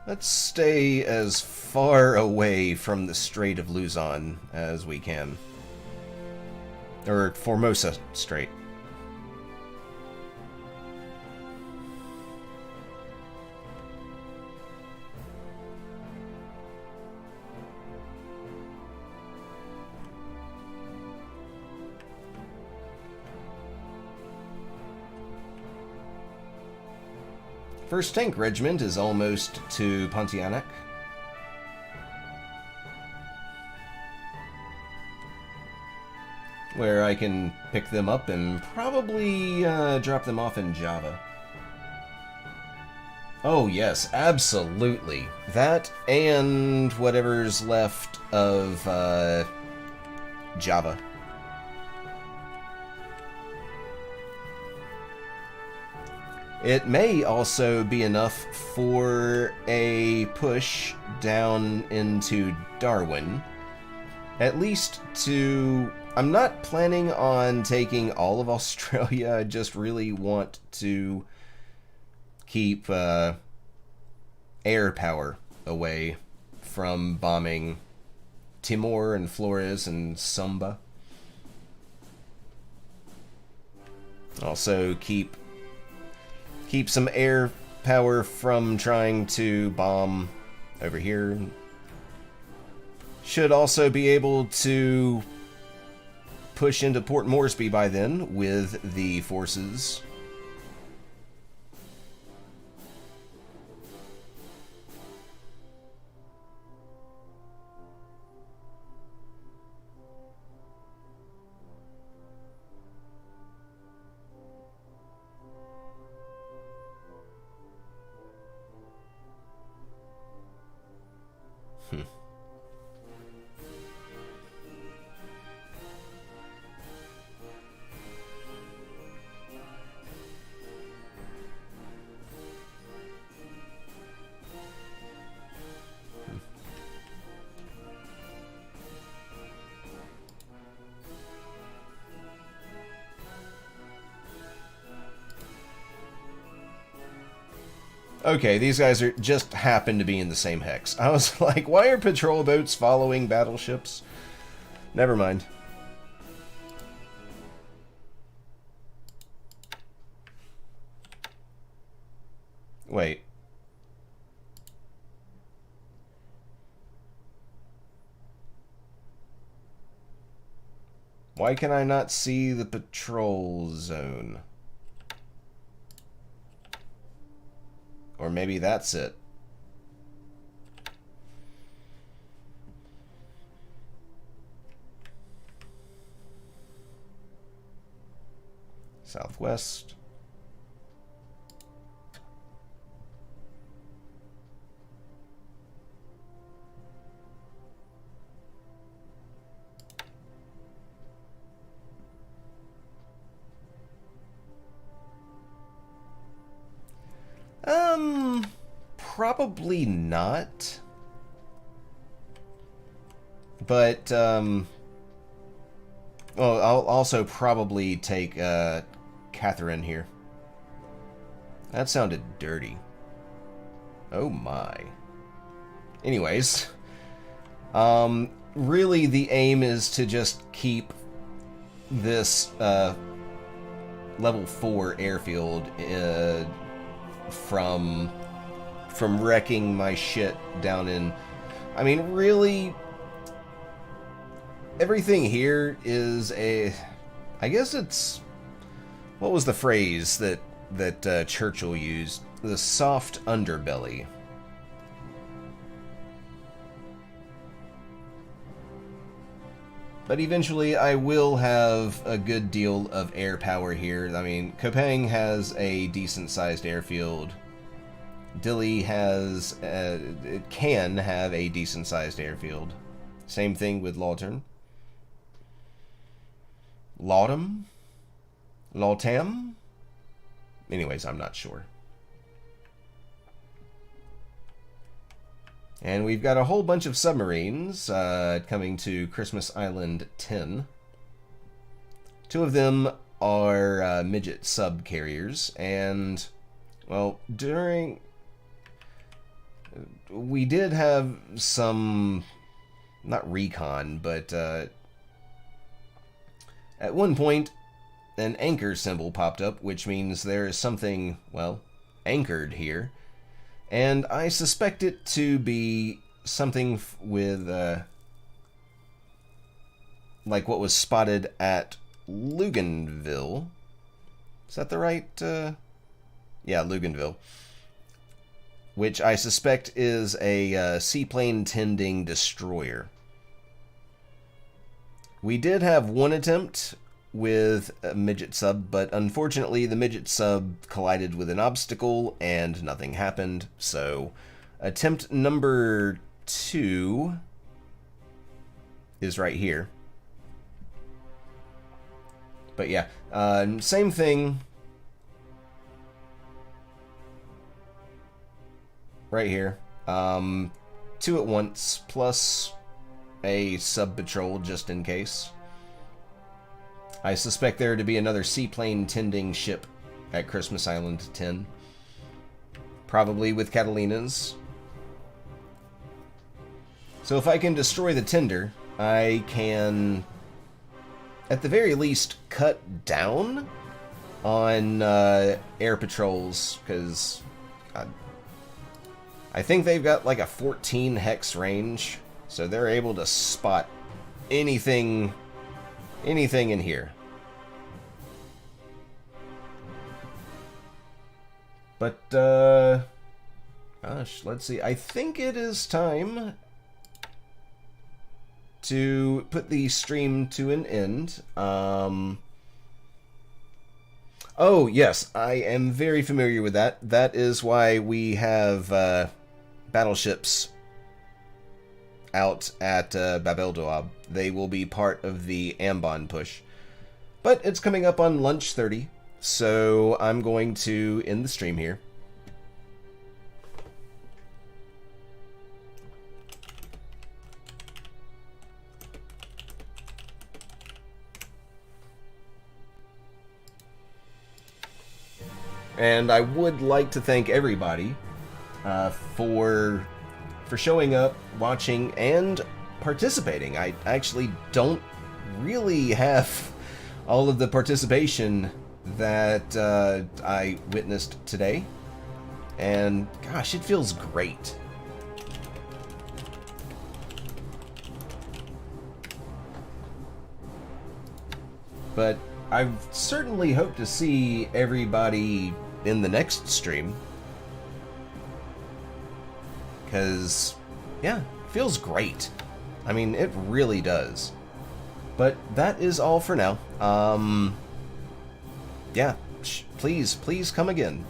Let's stay as far away from the Strait of Luzon as we can. Or Formosa Strait. First Tank Regiment is almost to Pontianak. Where I can pick them up and probably drop them off in Java. Oh yes, absolutely. That and whatever's left of Java. It may also be enough for a push down into Darwin. At least to... I'm not planning on taking all of Australia. I just really want to keep air power away from bombing Timor and Flores and Sumba. Also keep some air power from trying to bomb over here. Should also be able to push into Port Moresby by then with the forces. Okay, these guys are just happen to be in the same hex. I was like, why are patrol boats following battleships? Never mind. Wait. Why can I not see the patrol zone? Or maybe that's it. Southwest. Probably not. But, Oh, I'll also probably take Catherine here. That sounded dirty. Oh my. Anyways, really the aim is to just keep this level 4 airfield from wrecking my shit down in... I mean, really, everything here is a... I guess it's... What was the phrase that Churchill used? The soft underbelly. But eventually I will have a good deal of air power here. I mean, Kopang has a decent-sized airfield. Dili has... it can have a decent-sized airfield. Same thing with Lautern. Lautam? Lautam? Anyways, I'm not sure. And we've got a whole bunch of submarines coming to Christmas Island 10. 2 of them are midget sub-carriers, and, well, we did have some, not recon, but at one point, an anchor symbol popped up, which means there is something, well, anchored here. And I suspect it to be something with, like what was spotted at Luganville. Is that the right, yeah, Luganville. Which I suspect is a seaplane-tending destroyer. We did have one attempt with a midget sub, but unfortunately the midget sub collided with an obstacle and nothing happened. So attempt number 2 is right here. But yeah, same thing right here. 2 at once plus a sub patrol just in case. I suspect there to be another seaplane tending ship at Christmas Island 10. Probably with Catalinas. So if I can destroy the tender, I can, at the very least, cut down on air patrols, because I think they've got like a 14 hex range, so they're able to spot anything in here. But, gosh, let's see. I think it is time to put the stream to an end. Oh, yes, I am very familiar with that. That is why we have battleships out at Babel Doab. They will be part of the Ambon push. But it's coming up on lunch 30, so I'm going to end the stream here. And I would like to thank everybody for showing up, watching, and participating. I actually don't really have all of the participation that I witnessed today. And gosh, it feels great. But I certainly hope to see everybody in the next stream. Because, yeah, it feels great. I mean, it really does. But that is all for now. Yeah, please come again.